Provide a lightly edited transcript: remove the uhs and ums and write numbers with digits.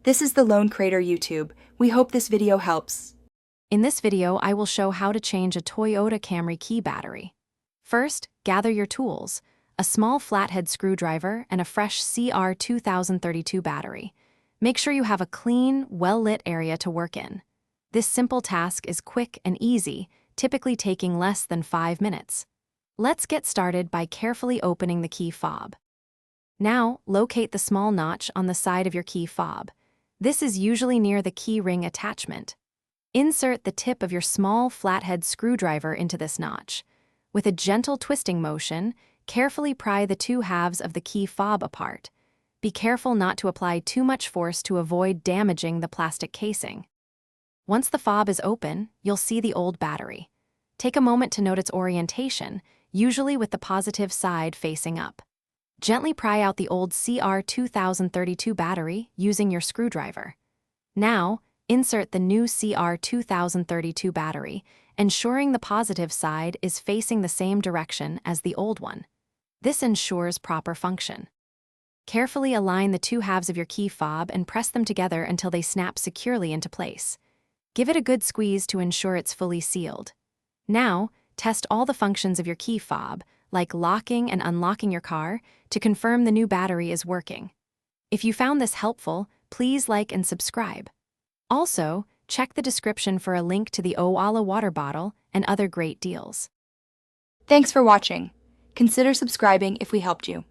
This is the Lone Crater YouTube. We hope this video helps. In this video, I will show how to change a Toyota Camry key battery. First, gather your tools, a small flathead screwdriver and a fresh CR2032 battery. Make sure you have a clean, well-lit area to work in. This simple task is quick and easy, typically taking less than 5 minutes. Let's get started by carefully opening the key fob. Now, locate the small notch on the side of your key fob. This is usually near the key ring attachment. Insert the tip of your small flathead screwdriver into this notch. With a gentle twisting motion, carefully pry the two halves of the key fob apart. Be careful not to apply too much force to avoid damaging the plastic casing. Once the fob is open, you'll see the old battery. Take a moment to note its orientation, usually with the positive side facing up. Gently pry out the old CR2032 battery using your screwdriver. Now, insert the new CR2032 battery, ensuring the positive side is facing the same direction as the old one. This ensures proper function. Carefully align the two halves of your key fob and press them together until they snap securely into place. Give it a good squeeze to ensure it's fully sealed. Now, test all the functions of your key fob, like locking and unlocking your car, to confirm the new battery is working. If you found this helpful, please like and subscribe. Also, check the description for a link to the Owala water bottle and other great deals. Thanks for watching. Consider subscribing if we helped you.